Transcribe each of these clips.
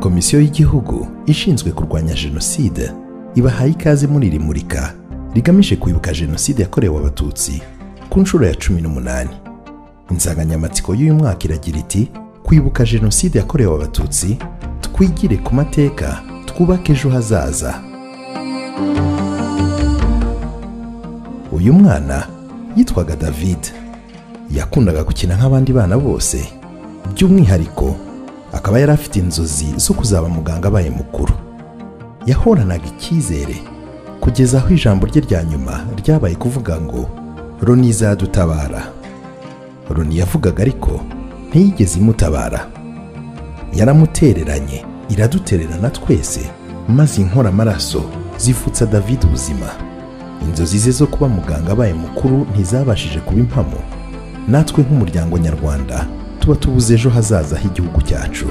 komisiyo y'igihugu ishinzwe kurwanya jenoside ibahaye ikaze muri iri murika rigamije kwibuka jenoside yakorewe abatutsi ku nshuro ya 18. Insanganyamatsiko y'uyu mwaka iragira iti kwibuka jenoside yakorewe abatutsi, twigire ku mateka, twubake ejo hazaza. Uyu mwana yitwaga David, yakundaga gukina nk'abandi bana bose, by'umwihariko akaba yari afite inzozi zo kuzaba muganga abaye mukuru. Yahoranaga icyizere kugeza aho ijambo rye rya nyuma ryabaye kuvuga ngo Loni izadutabara. Loni yavugaga ariko ntiyigeze imutabara. Yaramutereranye, iradutererana twese, maze inkora amaraso zifutsa David ubuzima. Inzozi ze zo kuba muganga abaye mukuru ntizabashije kuba impamo. Natwe nk'umuryango nyarwanda tuba tubuze ejo hazaza h'igihugu cyacu.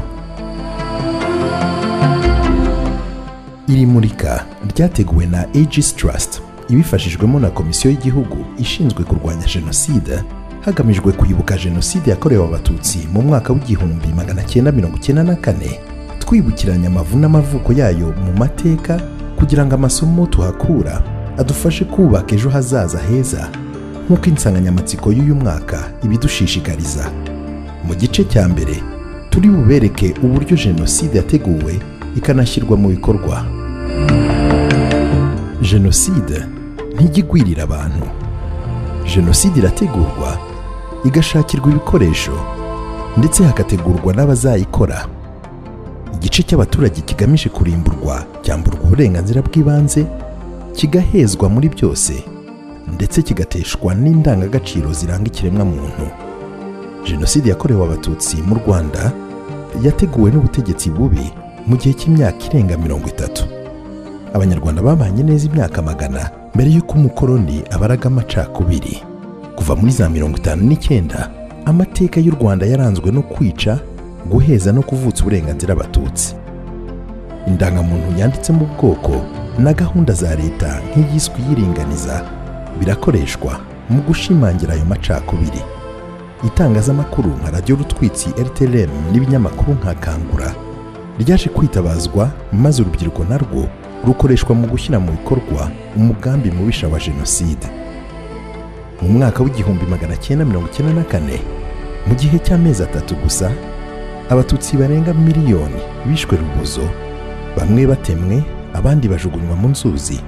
Iri murika ryateguwe na Aegis Trust ibifashijwemo na Komisiyo y'Igihugu ishinzwe kurwanya jenoside, hagamijwe kwibuka jenoside yakorewe abatutsi mu mwaka w'igihumbi 1994, twibukiranya amavu n'amavuko yayo mu mateka kugira ngo amasomo tuhakura adufashe kubaka ejo hazaza heza nk'uko insanganyamatsiko y'uyu mwaka ibidushishikariza. Mu gice cya mbere turi bubereke uburyo jenoside yateguwe ikanashyirwa mu bikorwa. Jenoside ntigigwirira abantu. Jenoside irategurwa, igashakirwa ibikoresho, ndetse hagategurwa n'abazayikora. Igice cy'abaturage kigamije kurimburwa cyamburwa uburenganzira bw'ibanze, kigahezwa muri byose, ndetse kigateshwa n'indangagaciro ziranga ikiremwa muntu. Jenoside yakorewe abatutsi mu Rwanda yateguwe n'ubutegetsi bubi mu gihe cy'imyaka irenga 30. Abanyarwanda babanye neza imyaka 100 mbere y'uko umukoloni abaraga amacakubiri. Kuva muri za 59, amateka y'u Rwanda yaranzwe no kwica, guheza no kuvutsa uburenganzira abatutsi. Indangamuntu yanditse mu bwoko na gahunda za leta nk'iyiswe yiringaniza birakoreshwa mu gushimangira ayo macakubiri. Itangazamakuru nka Radio Rutwitsi RTLM n'ibinyamakuru nka Kangura ryaje kwitabazwa, maze urubyiruko narwo rukoreshwa mu gushyira mu bikorwa umugambi mubisha wa jenoside. Mu mwaka w'igihumbi 1994, mu gihe cy'amezi 3 gusa, abatutsi barenga miliyoni bishwe rubozo, bamwe batemwe, abandi bajugunywa mu nzuzi,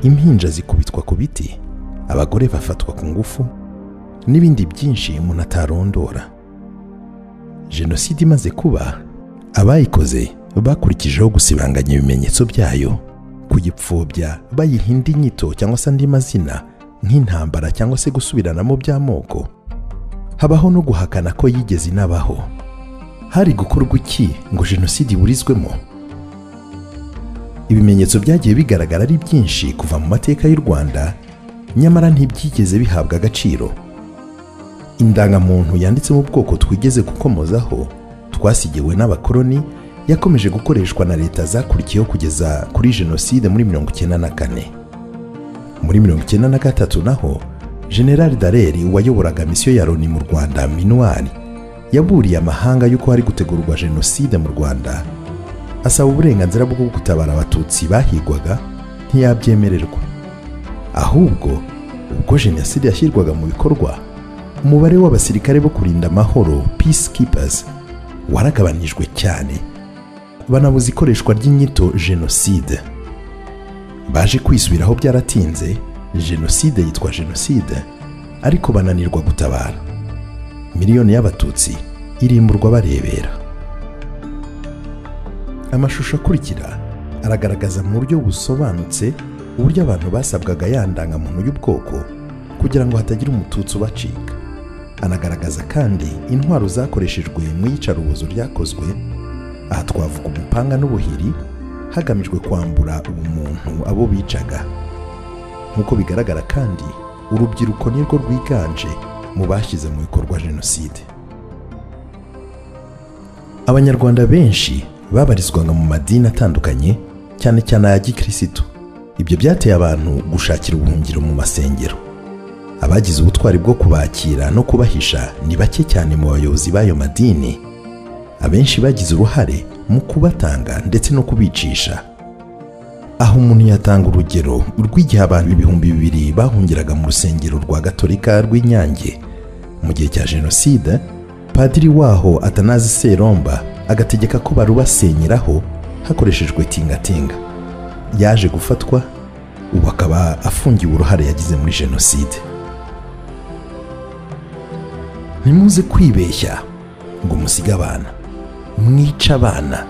impinja zikubitwa ku biti, abagore bafatwa ku ngufu, n'ibindi byinshi umuntu atarondora. Jenoside imaze kuba, abayikoze bakurikijeho gusibanganya ibimenyetso byayo, kuyipfobya bayihinda inyito cyangwa se andi mazina nk'intambara cyangwa se gusubiranamo by'amoko. Habaho no guhakana ko yigeze inabaho. Hari gukorwa iki ngo jenoside iburizwemo? Ibimenyetso byagiye bigaragara ari byinshi kuva mu mateka y'u Rwanda, nyamara ntibyigeze bihabwa agaciro. Indangamuntu yanditse mu bwoko twigeze gukomozaho twasigiwe n'abakoloni yakomeje gukoreshwa na leta zakurikiyeho kugeza kuri jenoside muri 1994. Muri 1993 naho General Dallaire wayoboraga misiyo ya Loni mu Rwanda MINUAR yaburiye amahanga yuko hari gutegurwa jenoside mu Rwanda, asaba uburenganzira bwo gutabara abatutsi bahigwaga, ntiyabyemererwa. Ahubwo ubwo jenoside yashyirwaga mu bikorwa, umubare w'abasirikare bo kurinda amahoro peacekeepers waragabanijwe cyane, banabuza ikoreshwa ry'inyito jenoside. Baje kwisubiraho byaratinze, jenoside yitwa jenoside, ariko bananirwa gutabara. Miliyoni y'abatutsi irimburwa barebera. Amashusho akurikira aragaragaza mu buryo busobanutse uburyo abantu basabwaga yandangamuntu y'ubwoko kugira ngo hatagira umututsi ubacika. Anagaragaza kandi intwaro zakoreshejwe mu iyicarubozo ryakozwe. Aha twavuga umupanga n'ubuhiri, hagamijwe kwambura ubumuntu abo bicaga. Nk'uko bigaragara kandi, urubyiruko nirwo rwiganje mu bashyize mu bikorwa jenoside. Abanyarwanda benshi babarizwaga mu madini atandukanye, cyane cyane aya gikristo. Ibyo byateye abantu gushakira ubuhungiro mu masengero. Abagize ubutwari bwo kubakira no kubahisha ni bake cyane mu bayobozi b'ayo madini. Abenshi bagize uruhare mu kubatanga ndetse no kubicisha. Aho umuntu yatanga urugero rw'igihe abantu 2,000 bahungiraga mu rusengero rwa Gatolika rw'Inyange mu gihe cya Jenoside. Padiri waho Atanazi Seromba agategeka ko barubasenyeraho hakoreshejwe tingatinga. Yaje gufatwa, ubu akaba afungiwe uruhare yagize muri Jenoside. Ntimuze kwibeshya ngo musige abana, mwica abana.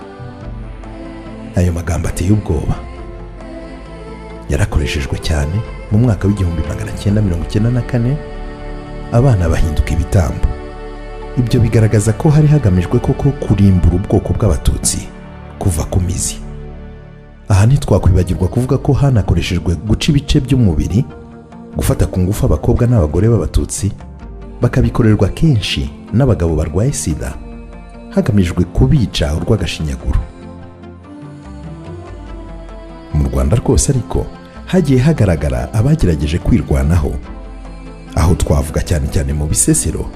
Ayo magambo ateye ubwoba yarakoreshejwe cyane mu mwaka w'1994. Abana bahinduka ibitambo. Ibyo bigaragaza ko hari hagamijwe koko kurimbura ubwoko bw'Abatutsi kuva ku mizi. Aha ntitwakwibagirwa kuvuga ko hanakoreshejwe guca ibice by'umubiri, gufata ku ngufu abakobwa n'abagore b'Abatutsi, bakabikorerwa kenshi n'abagabo barwaye sida, hagamijwe kubica urw'agashinyaguro. Mu Rwanda rwose ariko hagiye hagaragara abagerageje kwirwanaho, aho twavuga cyane cyane mu Bisesero,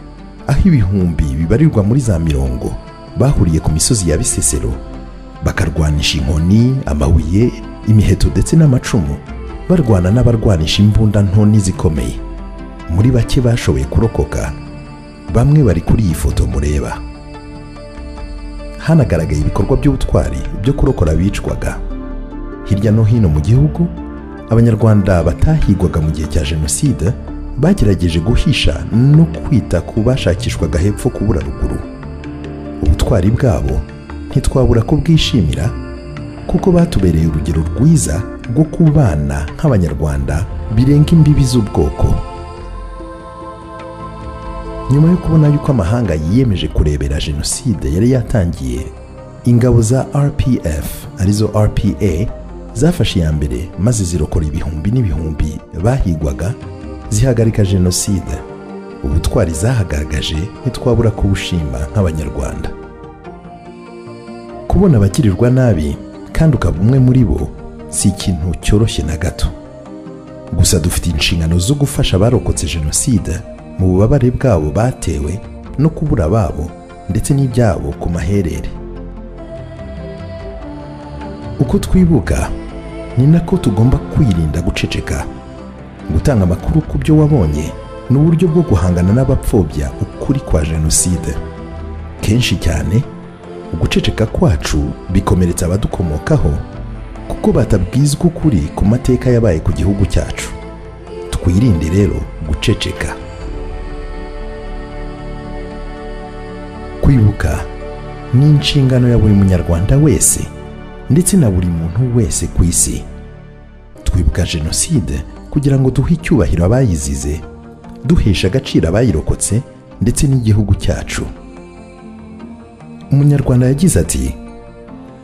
aho ibihumbi bibarirwa muri za 50 bahuriye ku misozi ya Bisesero bakarwanisha inkoni, amabuye, imiheto ndetse n'amacumu, barwana n'abarwanisha imbunda nto n'izikomeye. Muri bake bashoboye kurokoka, bamwe bari kuri iyi foto mureba. Hanagaragaye ibikorwa by'ubutwari byo kurokora bicwaga. Hirya no hino mu gihugu, Abanyarwanda batahigwaga mu gihe cya Jenoside bagerageje guhisha no kwita ku bashakishwaga hepfo kubura ruguru. Ubutwari bwabo ntitwabura kubwishimira, kuko batubereye urugero rwiza rwo kubana nk'Abanyarwanda birenga imbibi z'ubwoko. Nyuma yo kubona yuko amahanga yiyemeje kurebera Jenoside yari yatangiye, ingabo za RPF arizo RPA zafashe iya mbere maze zirokora ibihumbi n'ibihumbi bahigwaga, zihagarika Jenoside. Ubutwari zahagaragaje ntitwabura kubushima nk'Abanyarwanda. Kubona abagirirwa nabi kandi ukaba umwe muri bo si ikintu cyoroshye na gato. Gusa dufite inshingano zo gufasha abarokotse Jenoside mu bubabare bwabo batewe no kubura babo ndetse n'ibyabo ku maherere. Uko twibuka ni nako tugomba kwirinda guceceka. Gutanga amakuru ku byo wabonye ni uburyo bwo guhangana n'abapfobya ukuri kwa Jenoside. Kenshi cyane uguceceka kwacu bikomeretsa abadukomokaho, kuko batabwizwa ukuri ku mateka yabaye ku gihugu cyacu. Twirinde rero guceceka. Kwibuka ni inshingano ya buri munyarwanda wese ndetse na buri muntu wese ku isi. Twibuka Jenoside kugira ngo duhe icyubahiro abayizize, duhesha agaciro abayirokotse ndetse n'igihugu cyacu. Umunyarwanda yagize ati,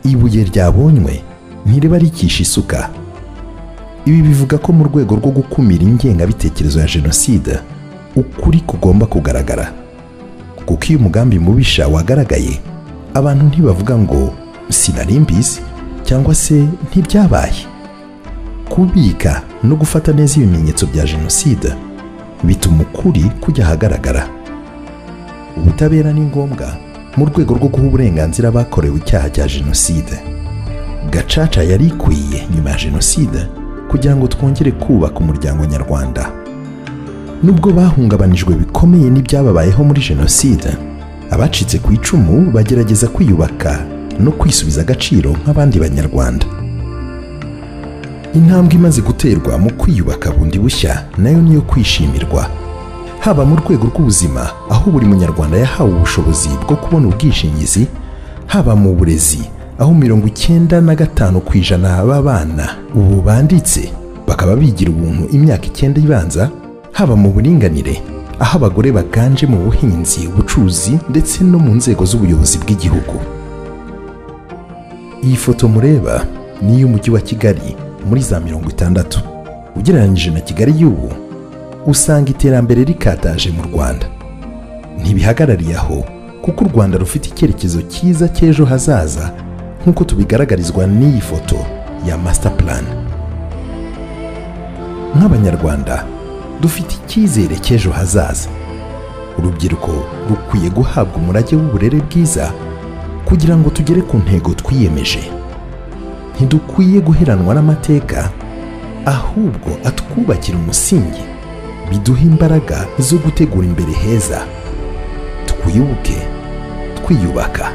ibuye ryabonywe ntiriba rikisha isuka. Ibi bivuga ko mu rwego rwo gukumira ingengabitekerezo ya Jenoside, ukuri kugomba kugaragara. Kuko iyo umugambi mubisha wagaragaye, abantu ntibavuga ngo sinari mbizi cyangwa se ntibyabaye. Kubika no gufata neza ibimenyetso bya Jenoside bituma ukuri kujya ahagaragara. Ubutabera ni ngombwa mu rwego rwo guha uburenganzira abakorewe icyaha cya Jenoside. Gacaca yari ikwiye nyuma ya Jenoside kugira ngo twongere kubaka umuryango nyarwanda. Nubwo bahungabanijwe bikomeye n'ibyababayeho muri Jenoside, abacitse ku icumu bagerageza kwiyubaka no kwisubiza agaciro nk'abandi banyarwanda. Intambwe imaze guterwa mu kwiyubaka bundi bushya nayo niyo kwishimirwa. Haba mu rwego rw'ubuzima, aho buri munyarwanda yahawe ubushobozi bwo kubona ubwishingizi, haba mu burezi, aho 95% b'abana ubu banditse bakaba bigira ubuntu imyaka 9 ibanza, haba mu buringanire, aho abagore baganje mu buhinzi, ubucuruzi ndetse no mu nzego z'ubuyobozi bw'igihugu. Iyi foto mureba ni y'umujyi wa Kigali muri za 60. Ugereranyije na Kigali y'ubu, usanga iterambere rikataje mu Rwanda. Ntibihagarariye aho, kuko u Rwanda rufite icyerekezo cyiza cy'ejo hazaza nk'uko tubigaragarizwa n'iyi foto ya master plan. Nk'Abanyarwanda dufite icyizere cy'ejo hazaza. Urubyiruko rukwiye guhabwa umurage w'uburere bwiza, kugira ngo tugere ku ntego twiyemeje. Ntidukwiye guheranwa n'amateka, ahubwo atwubakira umusingi biduha imbaraga zo gutegura imbere heza. Twibuke twiyubaka.